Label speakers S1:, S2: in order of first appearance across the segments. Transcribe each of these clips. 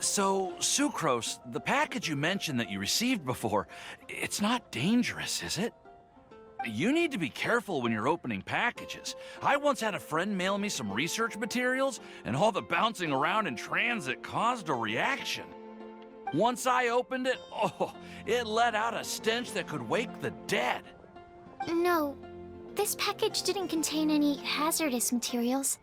S1: So, Sucrose, the package you mentioned that you received before, it's not dangerous, is it? You need to be careful when you're opening packages. I once had a friend mail me some research materials, and all the bouncing around in transit caused a reaction. Once I opened it, oh, it let out a stench that could wake the dead.
S2: No, this package didn't contain any hazardous materials.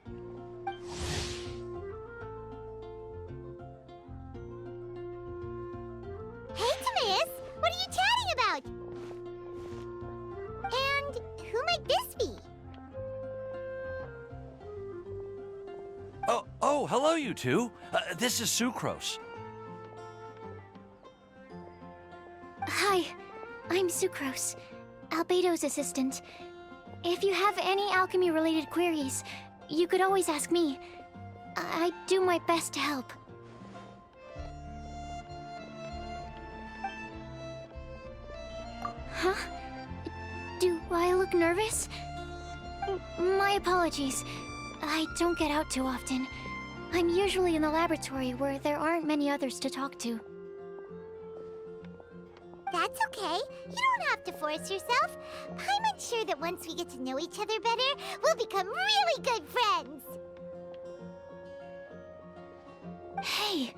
S3: Hey, Timaeus! What are you chatting about? And who might this be?
S1: Oh, hello, you two. This is Sucrose.
S2: Hi, I'm Sucrose, Albedo's assistant. If you have any alchemy-related queries, you could always ask me. I do my best to help. Huh? Do I look nervous? My apologies. I don't get out too often. I'm usually in the laboratory where there aren't many others to talk to.
S3: That's okay. You don't have to force yourself. I'm unsure that once we get to know each other better, we'll become really good friends.
S2: Hey,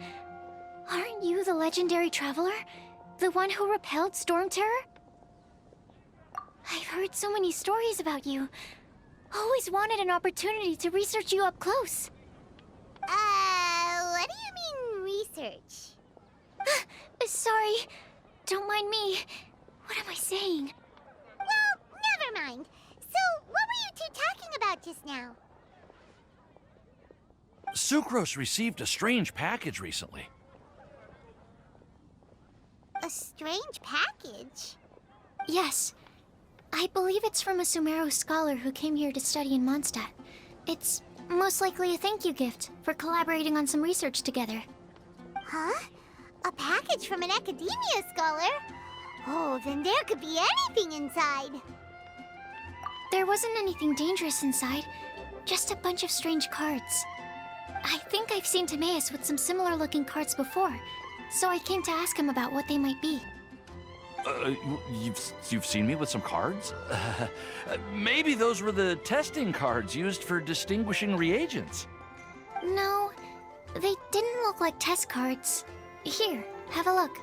S2: aren't you the legendary traveler? The one who repelled Storm Terror? I've heard so many stories about you. Always wanted an opportunity to research you up close.
S3: What do you mean, research?
S2: Sorry. Don't mind me. What am I saying?
S3: Well, never mind. So, what were you two talking about just now?
S1: Sucrose received a strange package recently.
S3: A strange package?
S2: Yes. I believe it's from a Sumeru scholar who came here to study in Mondstadt. It's most likely a thank you gift for collaborating on some research together.
S3: Huh? A package from an academia scholar? Oh, then there could be anything inside.
S2: There wasn't anything dangerous inside, just a bunch of strange cards. I think I've seen Timaeus with some similar looking cards before, so I came to ask him about what they might be.
S1: You've seen me with some cards? Maybe those were the testing cards used for distinguishing reagents.
S2: No, they didn't look like test cards. Here, have a look.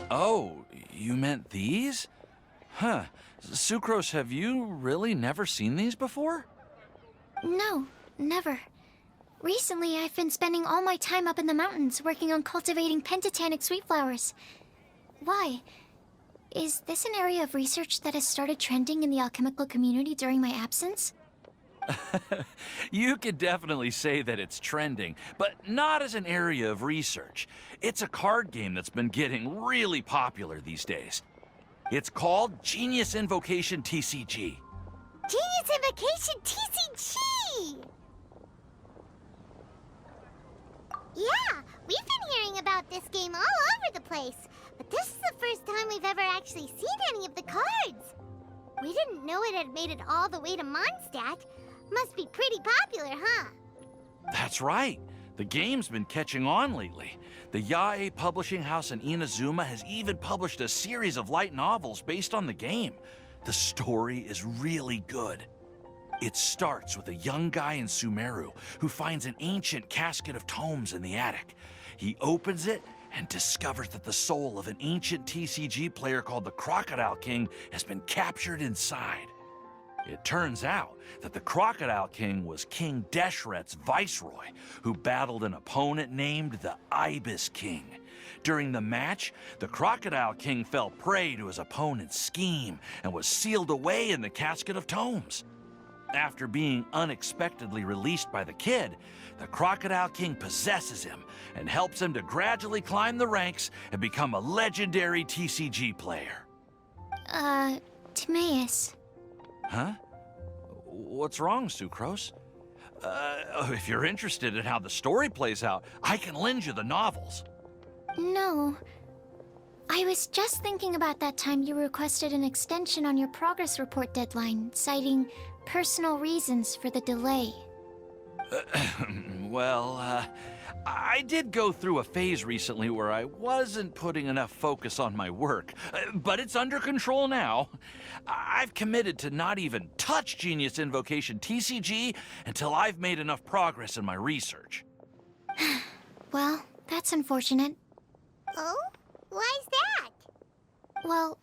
S1: Oh, you meant these? Huh. Sucrose, have you really never seen these before?
S2: No, never. Recently, I've been spending all my time up in the mountains working on cultivating pentatonic sweet flowers. Why? Is this an area of research that has started trending in the alchemical community during my absence?
S1: You could definitely say that it's trending, but not as an area of research. It's a card game that's been getting really popular these days. It's called Genius Invocation TCG.
S3: Genius Invocation TCG! Yeah, we've been hearing about this game all over the place, but this is the first time we've ever actually seen any of the cards. We didn't know it had made it all the way to Mondstadt. Must be pretty popular, huh?
S1: That's right. The game's been catching on lately. The Yae publishing house in Inazuma has even published a series of light novels based on the game. The story is really good. It starts with a young guy in Sumeru who finds an ancient casket of tomes in the attic. He opens it and discovers that the soul of an ancient TCG player called the Crocodile King has been captured inside. It turns out that the Crocodile King was King Deshret's viceroy, who battled an opponent named the Ibis King. During the match, the Crocodile King fell prey to his opponent's scheme and was sealed away in the casket of tomes. After being unexpectedly released by the kid, the Crocodile King possesses him and helps him to gradually climb the ranks and become a legendary TCG player.
S2: Timaeus.
S1: Huh? What's wrong, Sucrose? If you're interested in how the story plays out, I can lend you the novels.
S2: No. I was just thinking about that time you requested an extension on your progress report deadline, citing personal reasons for the delay.
S1: Well, I did go through a phase recently where I wasn't putting enough focus on my work, but it's under control now. I've committed to not even touch Genius Invocation TCG until I've made enough progress in my research.
S2: Well, that's unfortunate.
S3: Oh? Why's that?
S2: Well,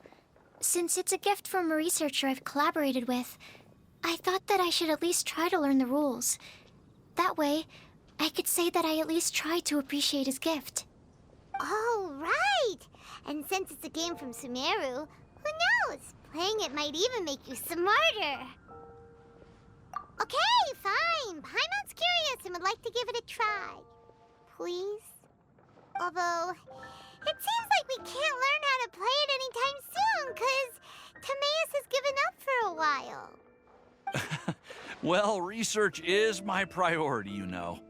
S2: since it's a gift from a researcher I've collaborated with, I thought that I should at least try to learn the rules. That way, I could say that I at least tried to appreciate his gift.
S3: Oh, right! And since it's a game from Sumeru, who knows? Playing it might even make you smarter. Okay, fine. Paimon's curious and would like to give it a try. Please? Although, it seems like we can't learn how to play it anytime soon, 'cause Timaeus has given up for a while.
S1: Well, research is my priority, you know.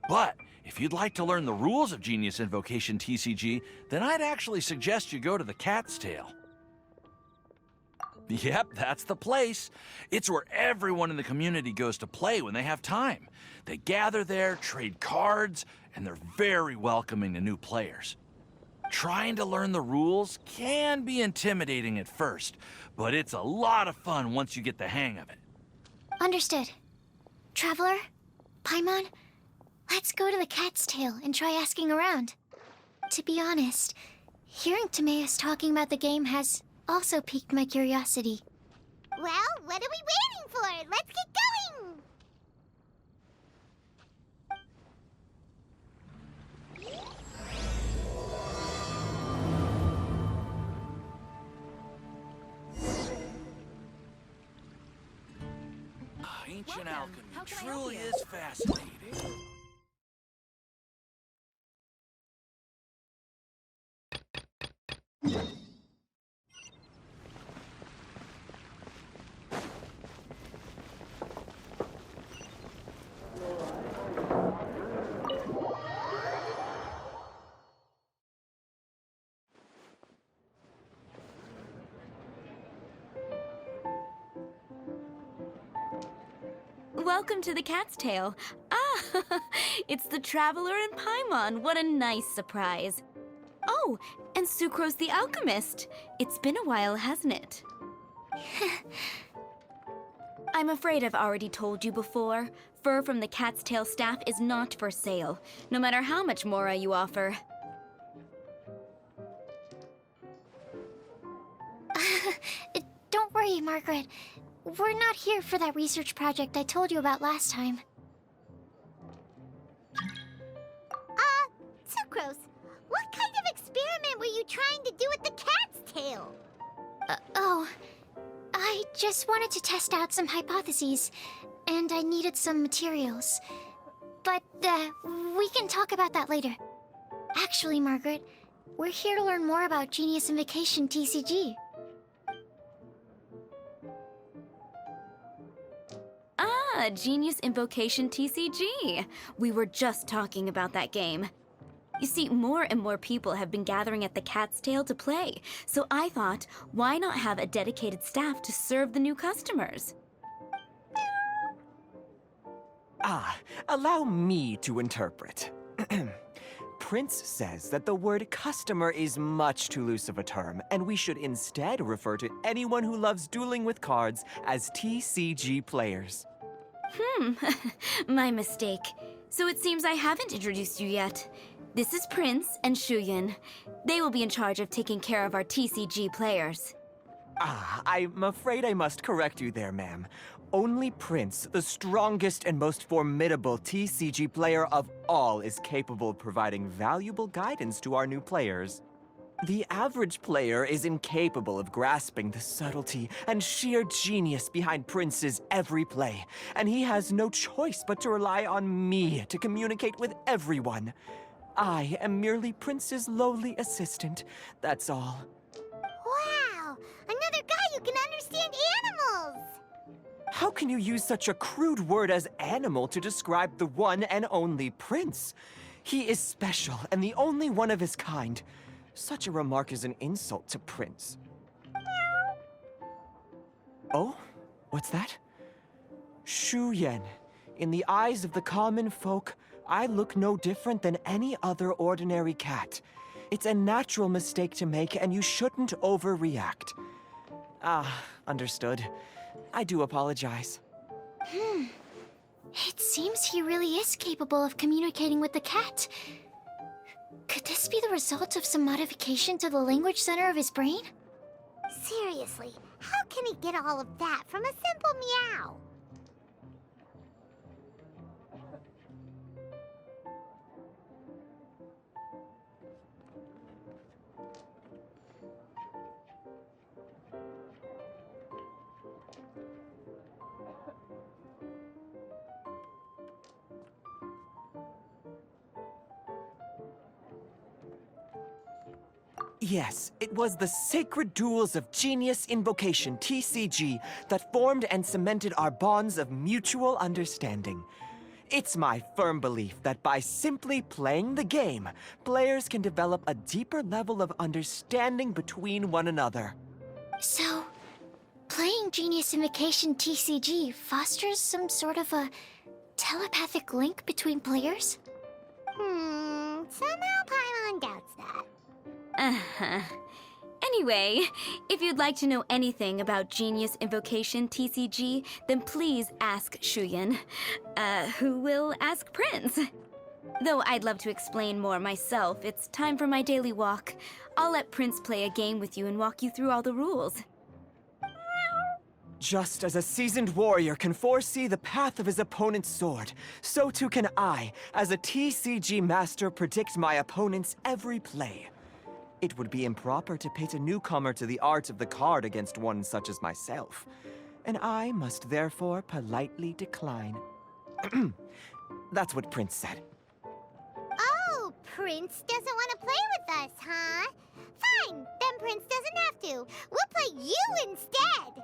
S1: But if you'd like to learn the rules of Genius Invocation TCG, then I'd actually suggest you go to the Cat's Tail. Yep, that's the place. It's where everyone in the community goes to play when they have time. They gather there, trade cards, and they're very welcoming to new players. Trying to learn the rules can be intimidating at first, but it's a lot of fun once you get the hang of it.
S2: Understood. Traveler? Paimon? Let's go to the Cat's Tail and try asking around. To be honest, hearing Timaeus talking about the game has also piqued my curiosity.
S3: Well, what are we waiting for? Let's get going!
S1: Ancient alchemy truly is fascinating.
S4: Welcome to the Cat's Tail. Ah, it's the Traveler and Paimon. What a nice surprise. Oh, and Sucrose the Alchemist. It's been a while, hasn't it? I'm afraid I've already told you before. Fur from the Cat's Tail staff is not for sale, no matter how much mora you offer.
S2: Don't worry, Margaret. We're not here for that research project I told you about last time.
S3: Sucrose, what kind of experiment were you trying to do with the cat's tail?
S2: I just wanted to test out some hypotheses, and I needed some materials. But, we can talk about that later. Actually, Margaret, we're here to learn more about Genius Invocation TCG.
S4: Ah, Genius Invocation TCG. We were just talking about that game. You see, more and more people have been gathering at the Cat's Tail to play, so I thought, why not have a dedicated staff to serve the new customers?
S5: Allow me to interpret. Prince says that the word customer is much too loose of a term, and we should instead refer to anyone who loves dueling with cards as TCG players.
S4: My mistake. So it seems I haven't introduced you yet. This is Prince and Shuyan. They will be in charge of taking care of our TCG players.
S5: I'm afraid I must correct you there, ma'am. Only Prince, the strongest and most formidable TCG player of all, is capable of providing valuable guidance to our new players. The average player is incapable of grasping the subtlety and sheer genius behind Prince's every play, and he has no choice but to rely on me to communicate with everyone. I am merely Prince's lowly assistant, that's all.
S3: Wow! Another guy who can understand animals!
S5: How can you use such a crude word as animal to describe the one and only Prince? He is special and the only one of his kind. Such a remark is an insult to Prince. Oh? What's that? Shu Yan. In the eyes of the common folk, I look no different than any other ordinary cat. It's a natural mistake to make, and you shouldn't overreact. Ah, understood. I do apologize.
S2: It seems he really is capable of communicating with the cat. Could this be the result of some modification to the language center of his brain?
S3: Seriously, how can he get all of that from a simple meow?
S5: Yes, it was the Sacred Duels of Genius Invocation, TCG, that formed and cemented our bonds of mutual understanding. It's my firm belief that by simply playing the game, players can develop a deeper level of understanding between one another.
S2: So, playing Genius Invocation TCG fosters some sort of a telepathic link between players?
S3: Somehow Paimon doubts that.
S4: Anyway, if you'd like to know anything about Genius Invocation TCG, then please ask Shuyan, who will ask Prince. Though I'd love to explain more myself, it's time for my daily walk. I'll let Prince play a game with you and walk you through all the rules.
S5: Just as a seasoned warrior can foresee the path of his opponent's sword, so too can I, as a TCG master, predict my opponent's every play. It would be improper to pit a newcomer to the art of the card against one such as myself, and I must therefore politely decline. That's what Prince said.
S3: Oh, Prince doesn't want to play with us, huh? Fine, then Prince doesn't have to. We'll play you instead.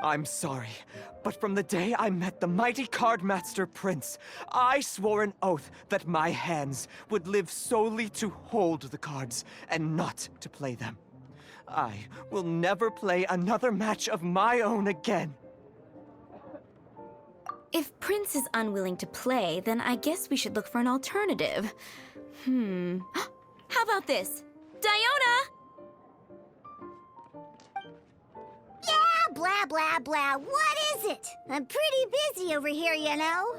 S5: I'm sorry, but from the day I met the mighty cardmaster Prince, I swore an oath that my hands would live solely to hold the cards and not to play them. I will never play another match of my own again.
S4: If Prince is unwilling to play, then I guess we should look for an alternative. How about this? Diona!
S3: Yeah, blah, blah, blah. What is it? I'm pretty busy over here, you know.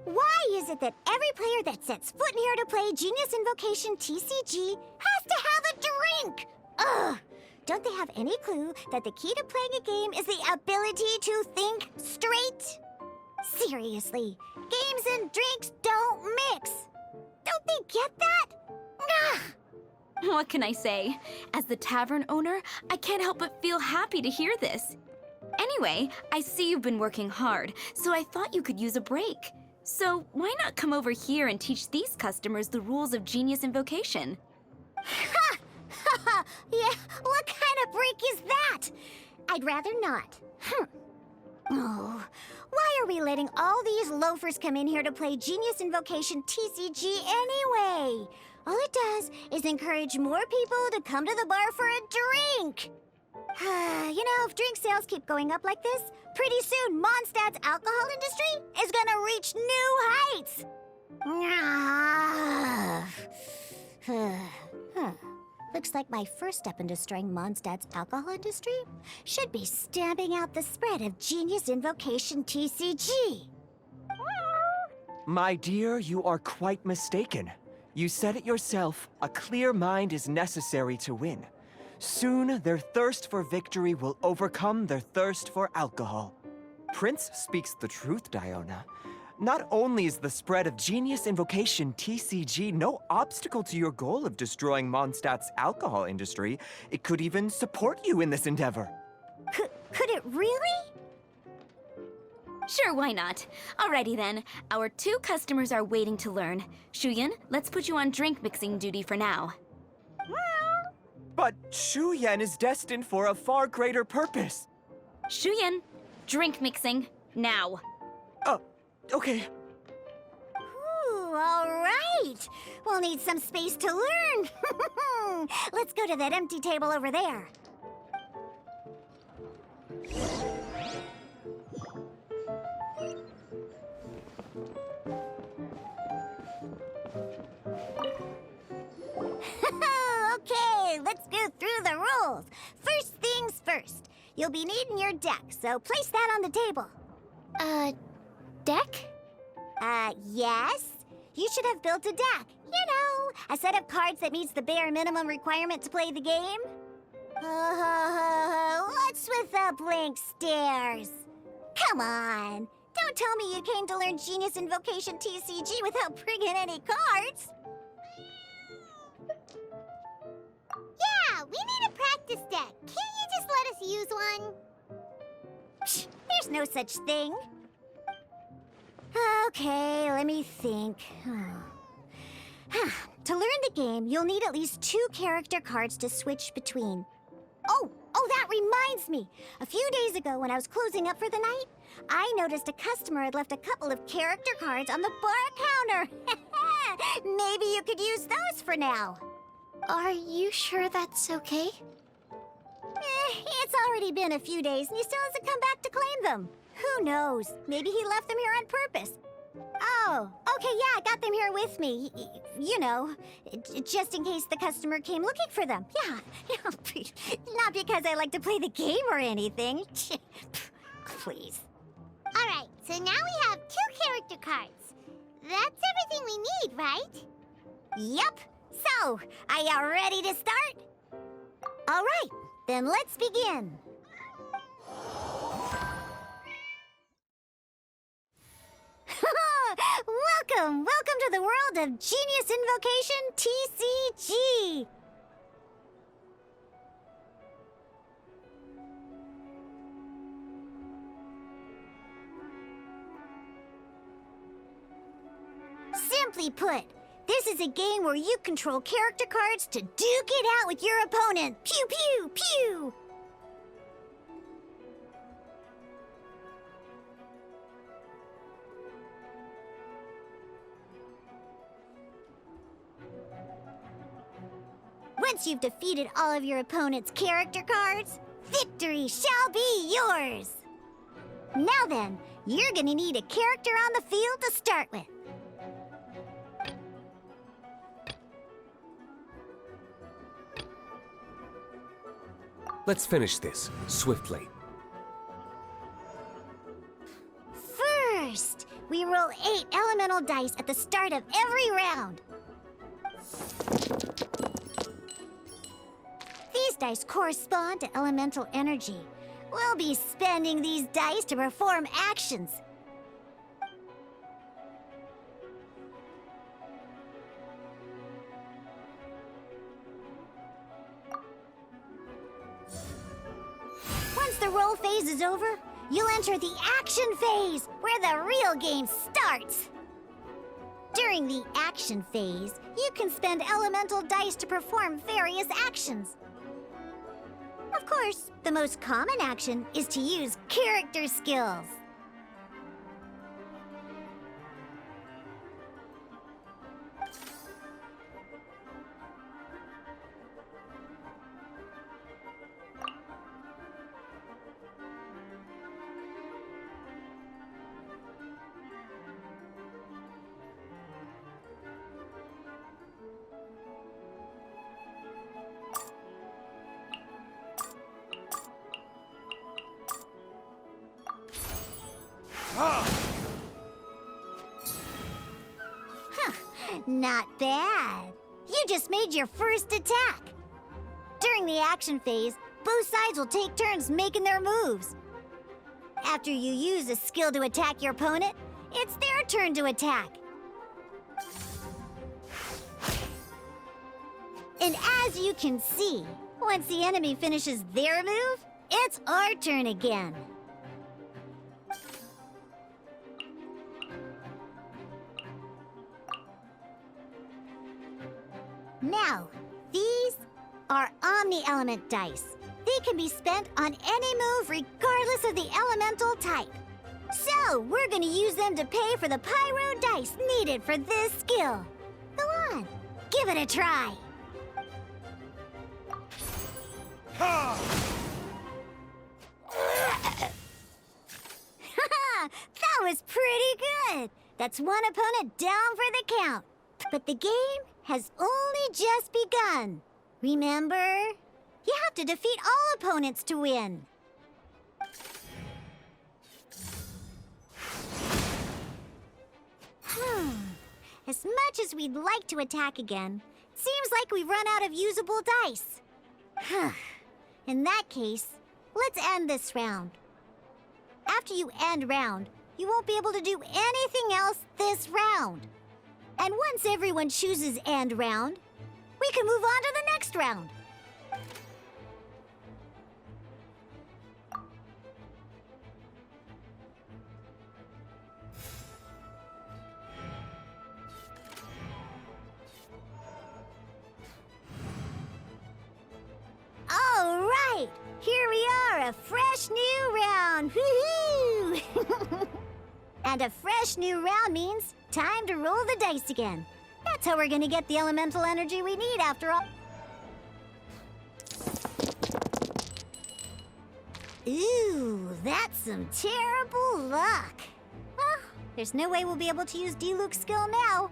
S3: Why is it that every player that sets foot in here to play Genius Invocation TCG has to have a drink? Ugh! Don't they have any clue that the key to playing a game is the ability to think straight? Seriously, games and drinks don't mix. Don't they get that? Ugh!
S4: What can I say? As the tavern owner, I can't help but feel happy to hear this. Anyway, I see you've been working hard, so I thought you could use a break. So why not come over here and teach these customers the rules of Genius Invocation?
S3: Ha! Ha! Yeah, what kind of break is that? I'd rather not. Oh, why are we letting all these loafers come in here to play Genius Invocation TCG anyway? All it does is encourage more people to come to the bar for a drink. You know, if drink sales keep going up like this, pretty soon Mondstadt's alcohol industry is gonna reach new heights. Looks like my first step in destroying Mondstadt's alcohol industry should be stamping out the spread of Genius Invocation TCG.
S5: My dear, you are quite mistaken. You said it yourself, a clear mind is necessary to win. Soon, their thirst for victory will overcome their thirst for alcohol. Prince speaks the truth, Diona. Not only is the spread of Genius Invocation TCG no obstacle to your goal of destroying Mondstadt's alcohol industry, it could even support you in this endeavor.
S3: Could it really?
S4: Sure, why not? Alrighty then, our 2 customers are waiting to learn. Shuyan, let's put you on drink mixing duty for now.
S5: But Shu Yan is destined for a far greater purpose.
S4: Shuyan, drink mixing, now.
S5: Oh, okay.
S3: Ooh, all right. We'll need some space to learn. Let's go to that empty table over there. Okay, let's go through the rules. First things first. You'll be needing your deck, so place that on the table.
S2: Deck?
S3: Yes. You should have built a deck. You know, a set of cards that meets the bare minimum requirement to play the game. What's with the blank stares? Come on. Don't tell me you came to learn Genius Invocation TCG without bringing any cards. Yeah, we need a practice deck. Can't you just let us use one? Psh, there's no such thing. Okay, let me think. To learn the game, you'll need at least 2 character cards to switch between. Oh, that reminds me. A few days ago, when I was closing up for the night, I noticed a customer had left a couple of character cards on the bar counter. Maybe you could use those for now.
S2: Are you sure that's okay?
S3: It's already been a few days and he still hasn't come back to claim them. Who knows? Maybe he left them here on purpose. Oh, okay, yeah, I got them here with me. You know, just in case the customer came looking for them. Yeah, not because I like to play the game or anything. Please. All right, so now we have 2 character cards. That's everything we need, right? Yep. So, are you ready to start? All right, then let's begin. Welcome to the world of Genius Invocation TCG! Simply put, this is a game where you control character cards to duke it out with your opponent. Pew, pew, pew! Once you've defeated all of your opponent's character cards, victory shall be yours! Now then, you're gonna need a character on the field to start with.
S6: Let's finish this swiftly.
S3: First, we roll 8 elemental dice at the start of every round. These dice correspond to elemental energy. We'll be spending these dice to perform actions. Once the roll phase is over, you'll enter the action phase, where the real game starts. During the action phase, you can spend elemental dice to perform various actions. Of course, the most common action is to use character skills. Not bad. You just made your first attack. During the action phase, both sides will take turns making their moves. After you use a skill to attack your opponent, it's their turn to attack. And as you can see, once the enemy finishes their move, it's our turn again. Now, these are Omni-Element dice. They can be spent on any move regardless of the elemental type. So, we're gonna use them to pay for the pyro dice needed for this skill. Go on, give it a try. That was pretty good. That's one opponent down for the count. But the game has only just begun. Remember? You have to defeat all opponents to win. As much as we'd like to attack again, it seems like we've run out of usable dice. In that case, let's end this round. After you end round, you won't be able to do anything else this round. And once everyone chooses end round, we can move on to the next round. All right, here we are, a fresh new round. Woohoo! And a fresh new round means time to roll the dice again. That's how we're gonna get the elemental energy we need after all. Ooh, that's some terrible luck. Well, there's no way we'll be able to use Diluc's skill now.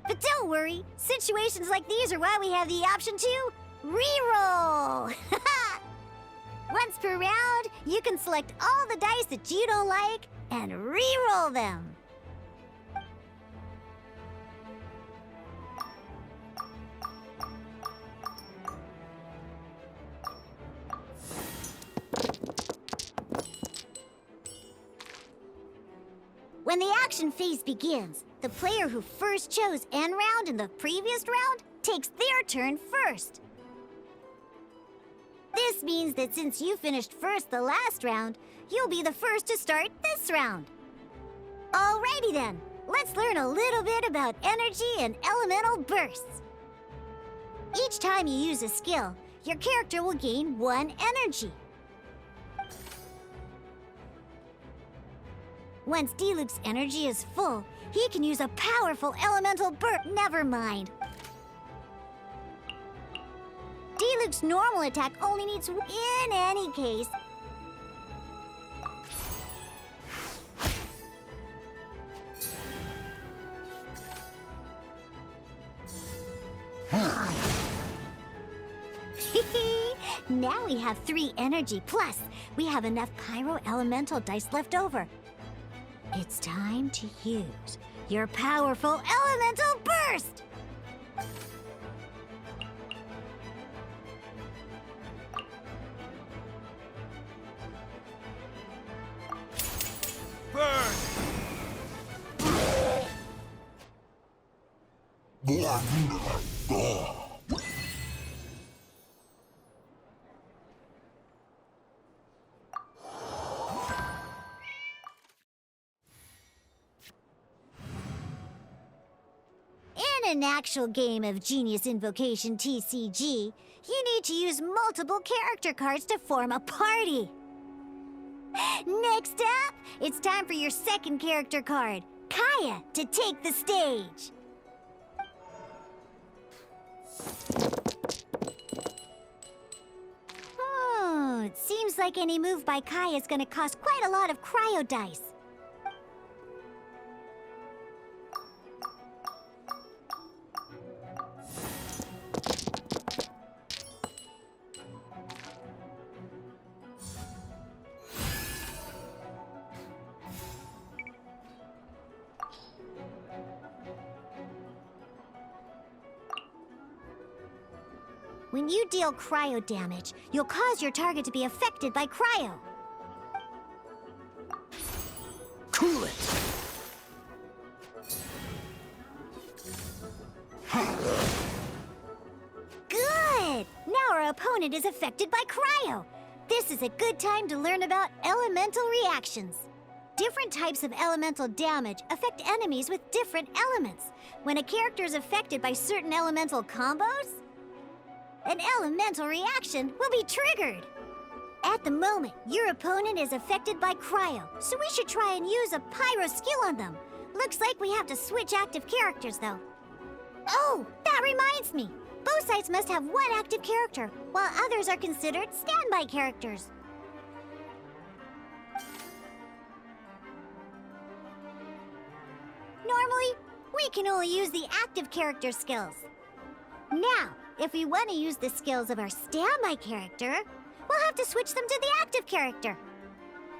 S3: But don't worry, situations like these are why we have the option to reroll. Once per round, you can select all the dice that you don't like and re-roll them. When the action phase begins, the player who first chose end round in the previous round takes their turn first. This means that since you finished first the last round, you'll be the first to start this round. Alrighty then, let's learn a little bit about energy and elemental bursts. Each time you use a skill, your character will gain 1 energy. Once Diluc's energy is full, he can use a powerful elemental burst. Never mind. Diluc's normal attack only needs one. In any case, now we have 3 energy, plus we have enough pyro elemental dice left over. It's time to use your powerful elemental burst! In an actual game of Genius Invocation TCG, you need to use multiple character cards to form a party. Next up, it's time for your second character card, Kaya, to take the stage. Oh, it seems like any move by Kaya is going to cost quite a lot of cryo dice. When you deal cryo damage, you'll cause your target to be affected by cryo.
S1: Cool it!
S3: Good! Now our opponent is affected by cryo. This is a good time to learn about elemental reactions. Different types of elemental damage affect enemies with different elements. When a character is affected by certain elemental combos, an elemental reaction will be triggered. At the moment, your opponent is affected by cryo, so we should try and use a pyro skill on them. Looks like we have to switch active characters, though. Oh, that reminds me. Both sides must have one active character, while others are considered standby characters. Normally, we can only use the active character skills. Now, if we want to use the skills of our standby character, we'll have to switch them to the active character.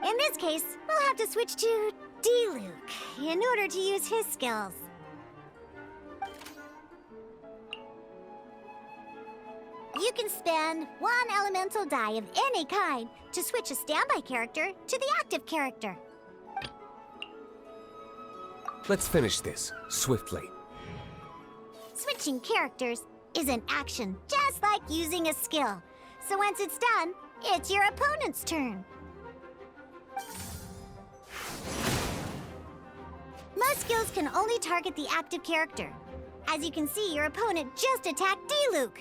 S3: In this case, we'll have to switch to D-Luke in order to use his skills. You can spend one elemental die of any kind to switch a standby character to the active character.
S6: Let's finish this, swiftly.
S3: Switching characters is an action, just like using a skill. So once it's done, it's your opponent's turn. Most skills can only target the active character. As you can see, your opponent just attacked D-Luke.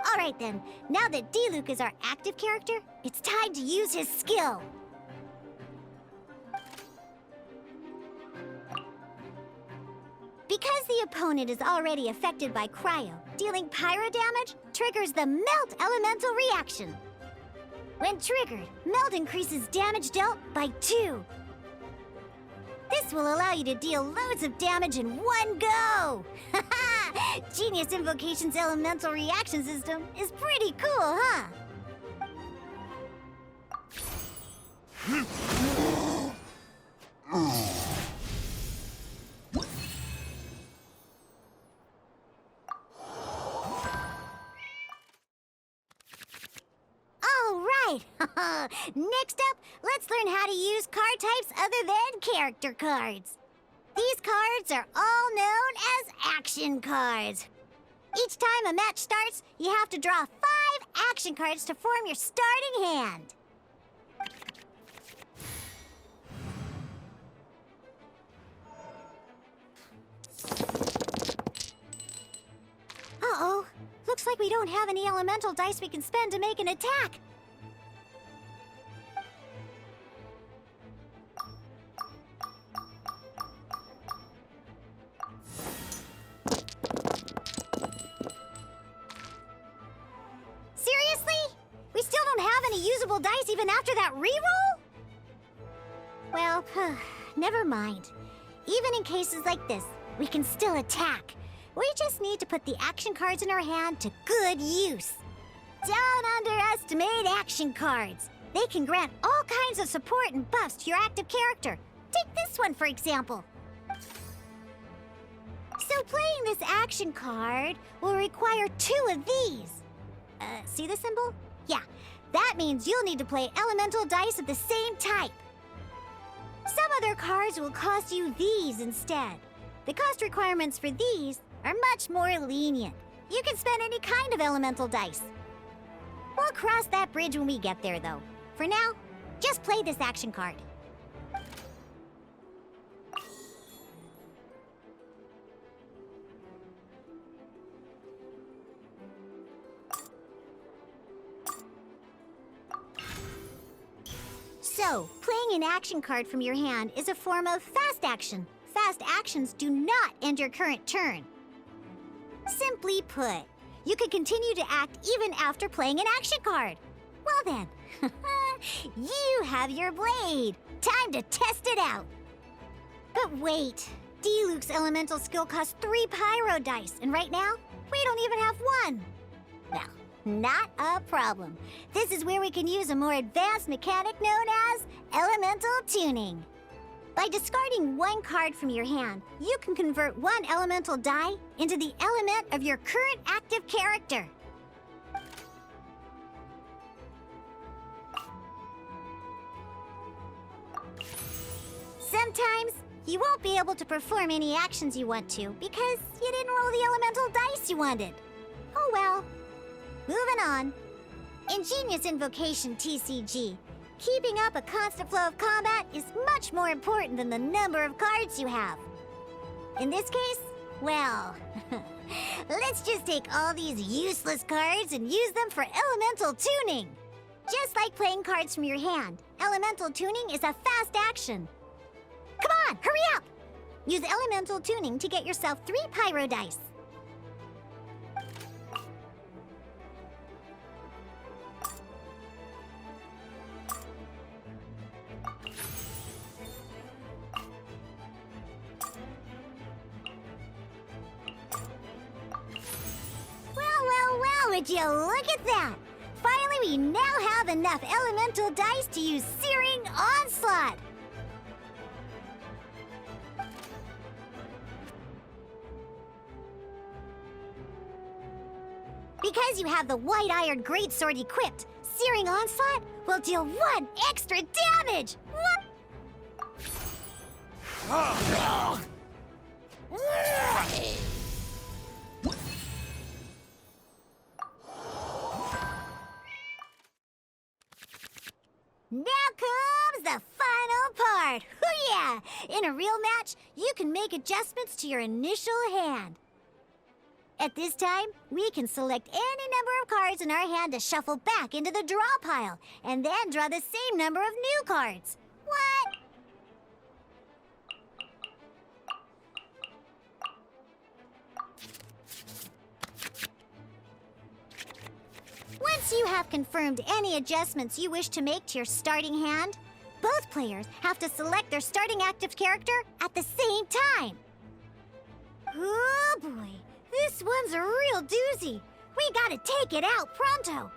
S3: Alright then, now that D-Luke is our active character, it's time to use his skill. Because the opponent is already affected by cryo, dealing pyro damage triggers the Melt Elemental reaction. When triggered, Melt increases damage dealt by 2. This will allow you to deal loads of damage in one go! Haha! Genius Invocation's elemental reaction system is pretty cool, huh? All right! Next up, let's learn how to use card types other than character cards. These cards are all known as action cards. Each time a match starts, you have to draw 5 action cards to form your starting hand. Uh-oh. Looks like we don't have any elemental dice we can spend to make an attack. Seriously? We still don't have any usable dice even after that reroll? Well, never mind. Even in cases like this, we can still attack. We just need to put the action cards in our hand to good use. Don't underestimate action cards. They can grant all kinds of support and buffs to your active character. Take this one, for example. So playing this action card will require 2 of these. See the symbol? Yeah, that means you'll need to play elemental dice of the same type. Some other cards will cost you these instead. The cost requirements for these are much more lenient. You can spend any kind of elemental dice. We'll cross that bridge when we get there, though. For now, just play this action card. So, playing an action card from your hand is a form of fast action. Fast actions do not end your current turn. Simply put, you can continue to act even after playing an action card. Well then, you have your blade. Time to test it out. But wait, D-Luke's elemental skill costs 3 pyro dice, and right now, we don't even have 1. Well, not a problem. This is where we can use a more advanced mechanic known as elemental tuning. By discarding 1 card from your hand, you can convert 1 elemental die into the element of your current active character. Sometimes, you won't be able to perform any actions you want to because you didn't roll the elemental dice you wanted. Oh well. Moving on. In Genius Invocation TCG, keeping up a constant flow of combat is much more important than the number of cards you have. In this case, Well, let's just take all these useless cards and use them for elemental tuning. Just like playing cards from your hand, elemental tuning is a fast action. Come on, hurry up! Use elemental tuning to get yourself 3 pyro dice. Well, would you look at that? Finally, we now have enough elemental dice to use Searing Onslaught. Because you have the White Iron Greatsword equipped, Searing Onslaught will deal 1 extra damage! What? Now comes the final part! Hoo yeah! In a real match, you can make adjustments to your initial hand. At this time, we can select any number of cards in our hand to shuffle back into the draw pile, and then draw the same number of new cards. What? Once you have confirmed any adjustments you wish to make to your starting hand, both players have to select their starting active character at the same time. Oh boy, this one's a real doozy. We gotta take it out pronto.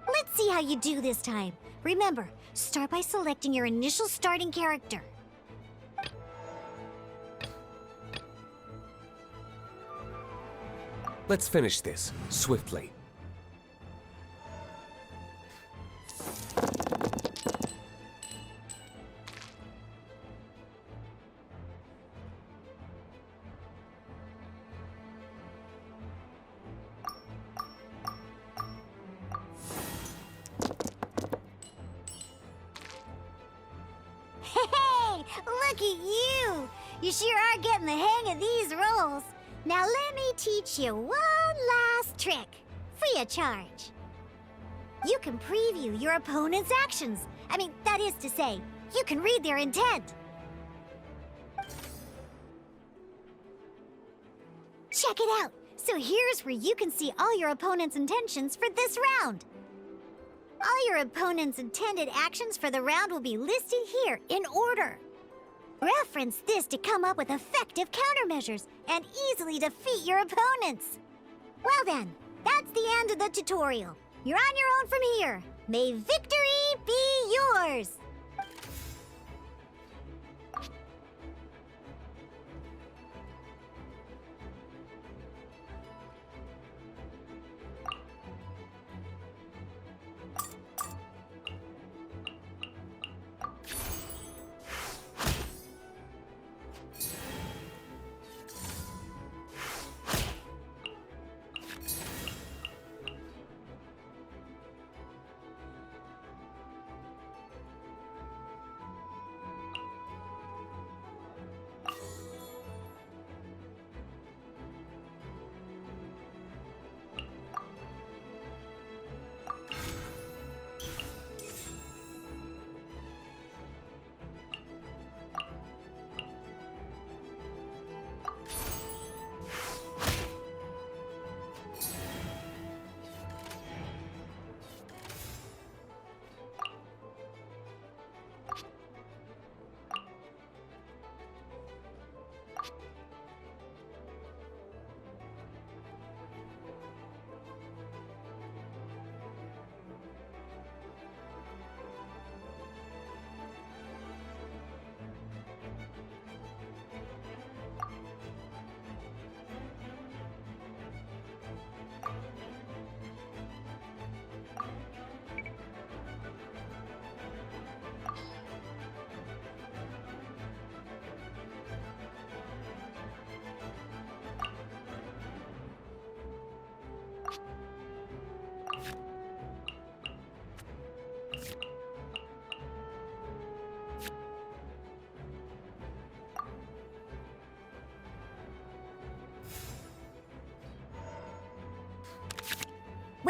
S3: Let's see how you do this time. Remember, start by selecting your initial starting character.
S6: Let's finish this, swiftly.
S3: Hey, look at you! You sure are getting the hang of these rolls. Now let me teach you one last trick, free of charge. You can preview your opponent's actions. I mean, that is to say, you can read their intent. Check it out. So here's where you can see all your opponent's intentions for this round. All your opponent's intended actions for the round will be listed here in order. Reference this to come up with effective countermeasures and easily defeat your opponents. Well then, that's the end of the tutorial. You're on your own from here. May victory be yours!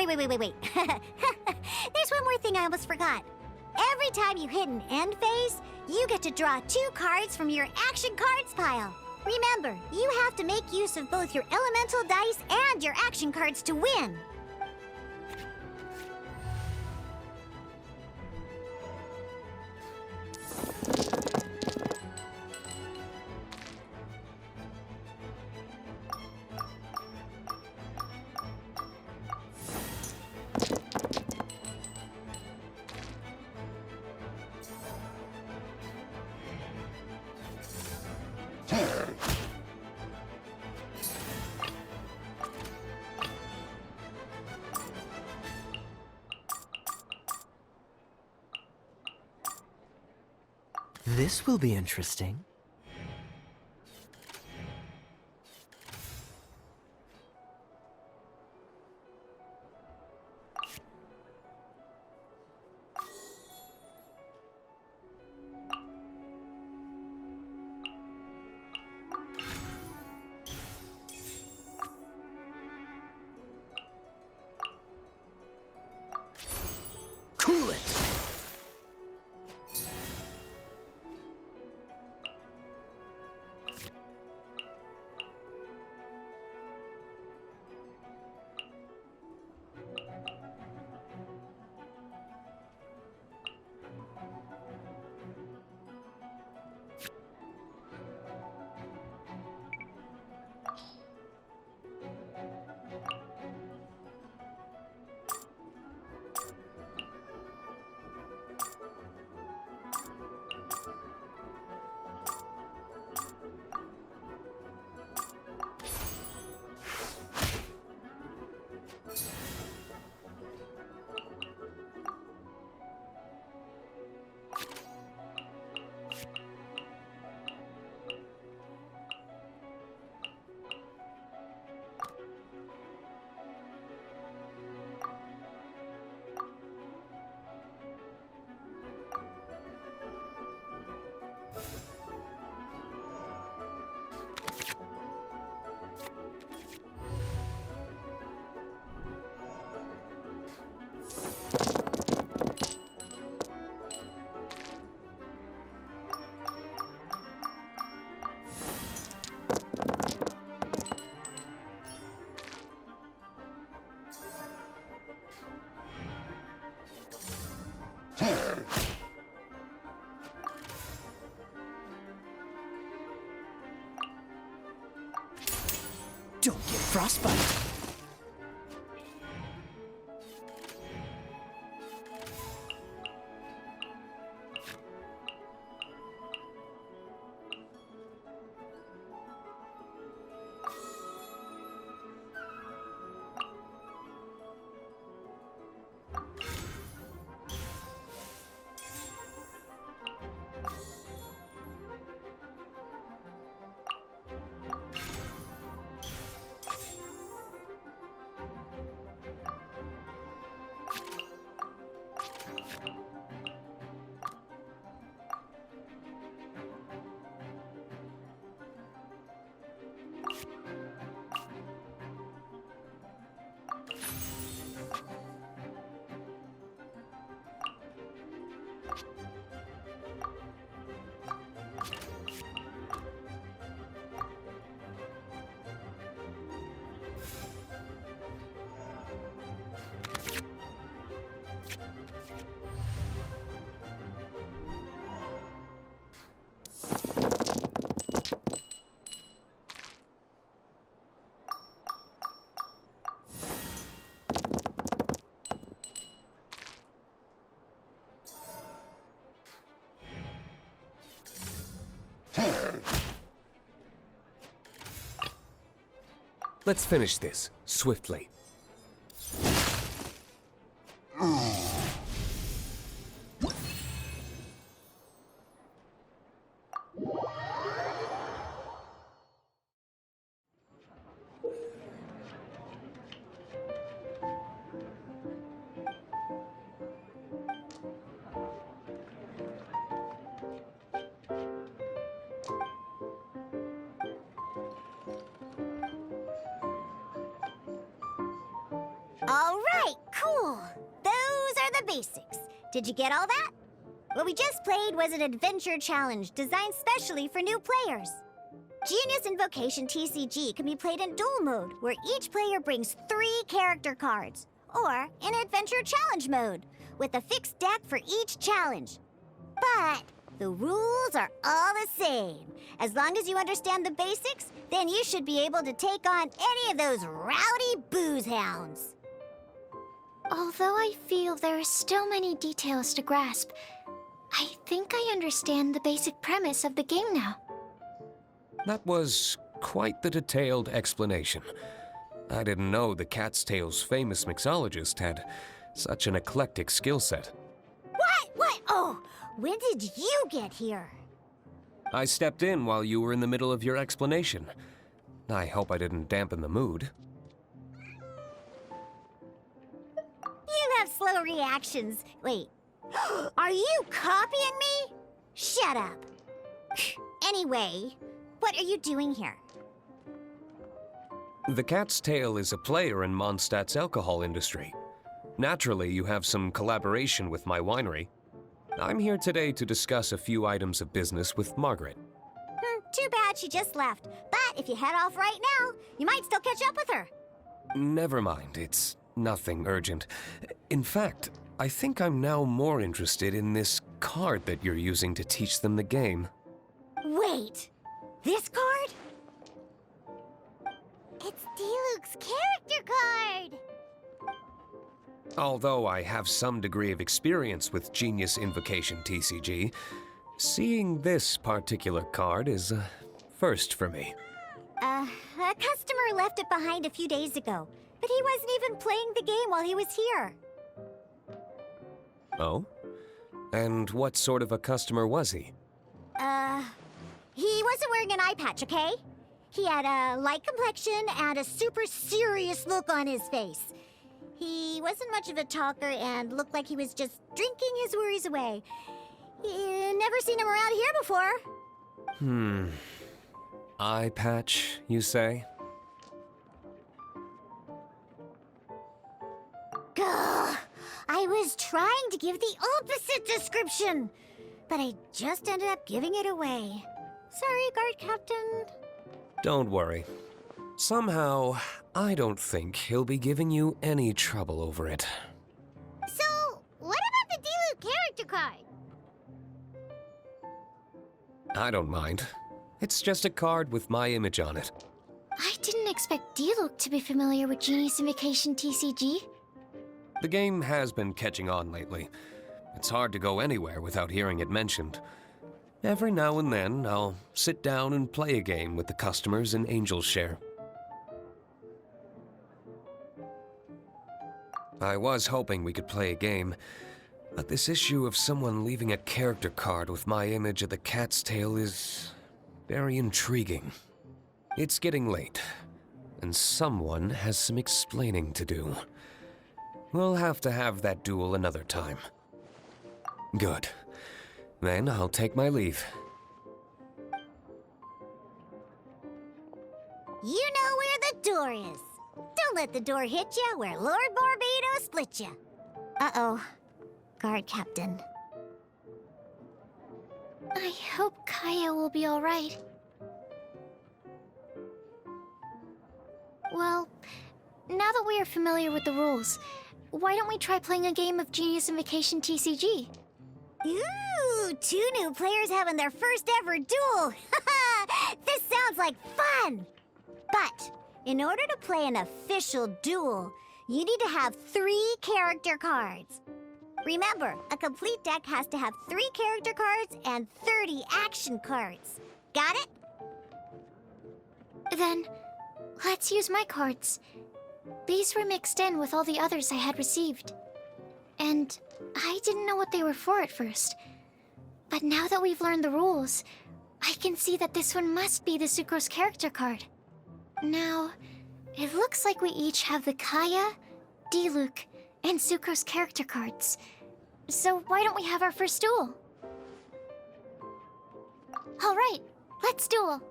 S3: Wait. There's one more thing I almost forgot. Every time you hit an end phase, you get to draw 2 cards from your action cards pile. Remember, you have to make use of both your elemental dice and your action cards to win.
S7: This will be interesting. Cool it! Don't get frostbite.
S6: Let's finish this, swiftly.
S3: All right, Cool! Those are the basics. Did you get all that? What we just played was an adventure challenge designed specially for new players. Genius Invocation TCG can be played in duel mode, where each player brings 3 character cards, or in adventure challenge mode, with a fixed deck for each challenge. But the rules are all the same. As long as you understand the basics, then you should be able to take on any of those rowdy booze hounds.
S2: Although I feel there are still many details to grasp, I think I understand the basic premise of the game now.
S6: That was quite the detailed explanation. I didn't know the Cat's Tail's famous mixologist had such an eclectic skill set.
S3: What? Oh, when did you get here?
S6: I stepped in while you were in the middle of your explanation. I hope I didn't dampen the mood.
S3: You have slow reactions. Wait, are you copying me? Shut up. Anyway, what are you doing here?
S6: The Cat's Tail is a player in Mondstadt's alcohol industry. Naturally, you have some collaboration with my winery. I'm here today to discuss a few items of business with Margaret.
S3: Too bad she just left. But if you head off right now, you might still catch up with her.
S6: Never mind, it's nothing urgent. In fact, I think I'm now more interested in this card that you're using to teach them the game.
S3: Wait, this card? It's Diluc's character card!
S6: Although I have some degree of experience with Genius Invocation TCG, seeing this particular card is a first for me.
S3: A customer left it behind a few days ago, but he wasn't even playing the game while he was here.
S6: Oh? And what sort of a customer was he?
S3: He wasn't wearing an eye patch, okay? He had a light complexion and a super serious look on his face. He wasn't much of a talker and looked like he was just drinking his worries away. Never seen him around here before.
S6: Eye patch, you say?
S3: Gah! I was trying to give the opposite description, but I just ended up giving it away. Sorry, guard captain.
S6: Don't worry. Somehow, I don't think he'll be giving you any trouble over it.
S3: So, what about the Diluc character card?
S6: I don't mind. It's just a card with my image on it.
S2: I didn't expect Diluc to be familiar with Genius Invocation TCG.
S6: The game has been catching on lately. It's hard to go anywhere without hearing it mentioned. Every now and then, I'll sit down and play a game with the customers in Angel's Share. I was hoping we could play a game, but this issue of someone leaving a character card with my image of the Cat's Tail is very intriguing. It's getting late, and someone has some explaining to do. We'll have to have that duel another time. Good. Then I'll take my leave.
S3: You know where the door is. Don't let the door hit you where Lord Barbados split you. Uh-oh. Guard captain.
S2: I hope Kaya will be all right. Well, now that we are familiar with the rules, why don't we try playing a game of Genius Invocation TCG?
S3: Ooh, 2 new players having their first ever duel. This sounds like fun. But in order to play an official duel, you need to have 3 character cards. Remember, a complete deck has to have 3 character cards and 30 action cards. Got it?
S2: Then, let's use my cards. These were mixed in with all the others I had received. And I didn't know what they were for at first. But now that we've learned the rules, I can see that this one must be the Sucrose character card. Now, it looks like we each have the Kaya, Diluc, and Sucrose character cards. So why don't we have our first duel? All right, let's duel.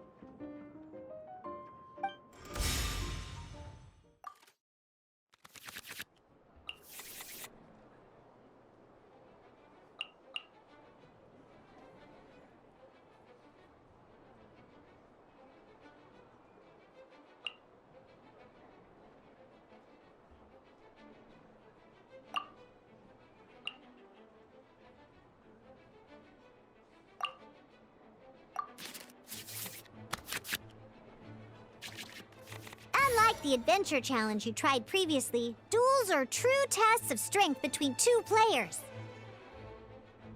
S3: Unlike the adventure challenge you tried previously, duels are true tests of strength between two players.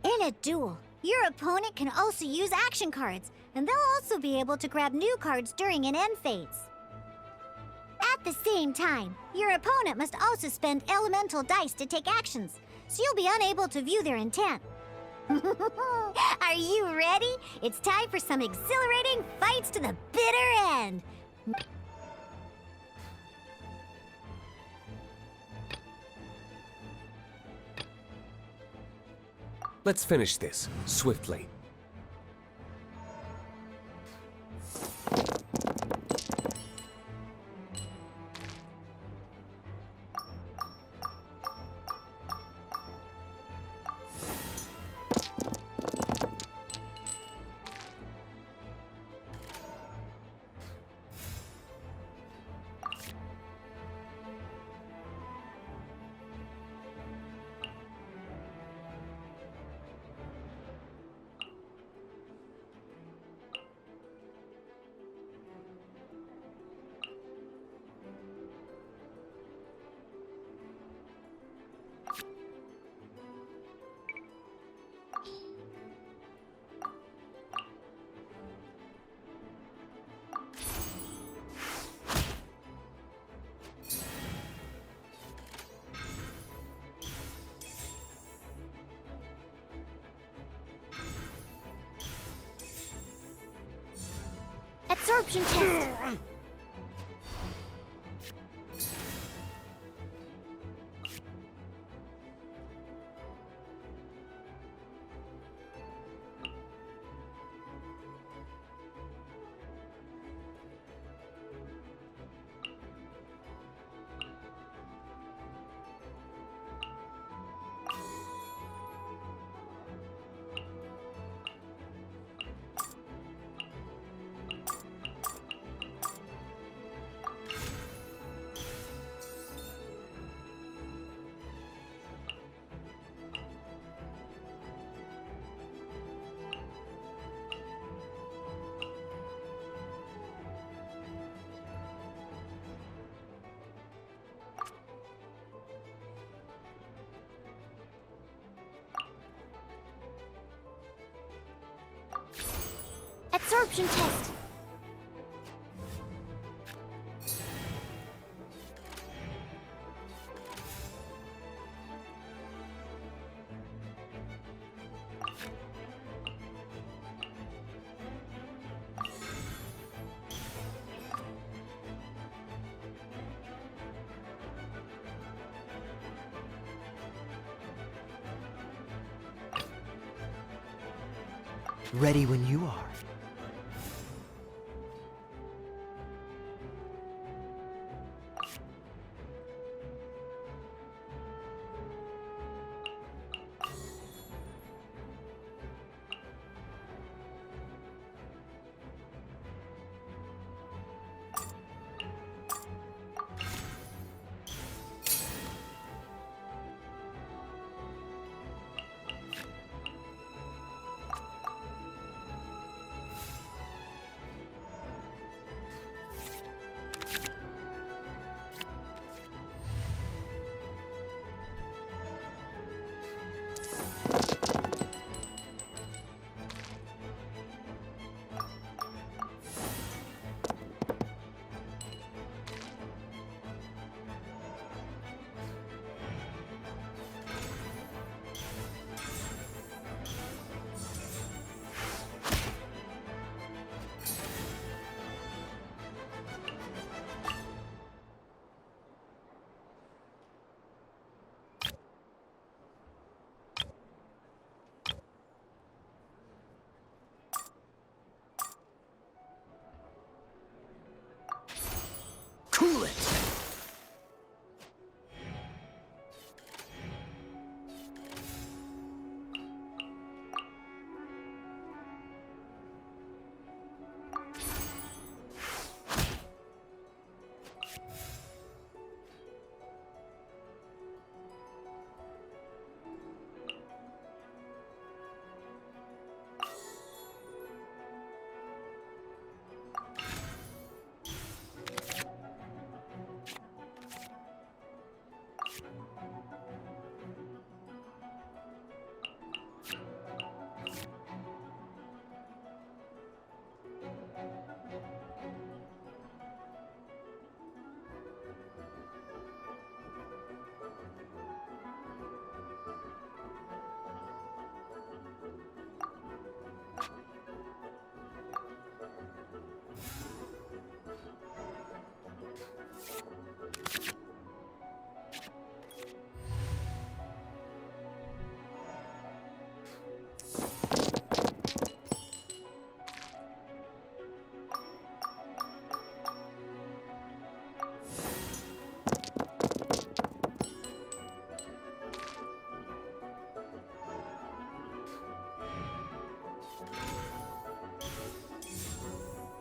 S3: In a duel, your opponent can also use action cards, and they'll also be able to grab new cards during an end phase. At the same time, your opponent must also spend elemental dice to take actions, so you'll be unable to view their intent. Are you ready? It's time for some exhilarating fights to the bitter end!
S6: Let's finish this, swiftly.
S2: Absorption test. Absorption test.
S7: Ready when you are.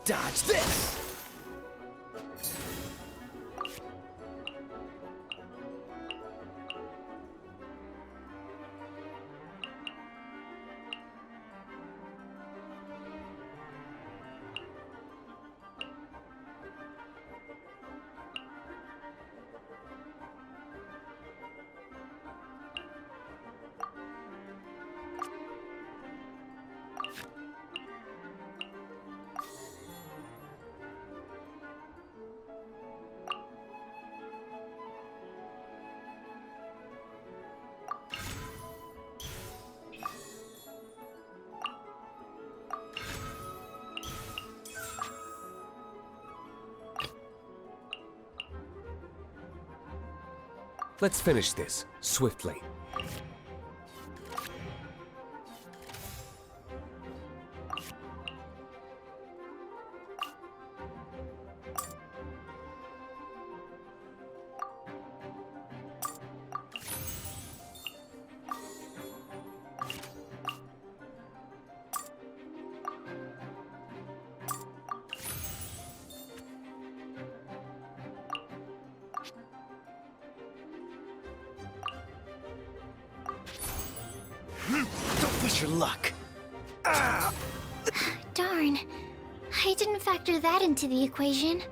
S7: Dodge this!
S6: Let's finish this, swiftly.
S7: Don't push your luck.
S2: Darn. I didn't factor that into the equation.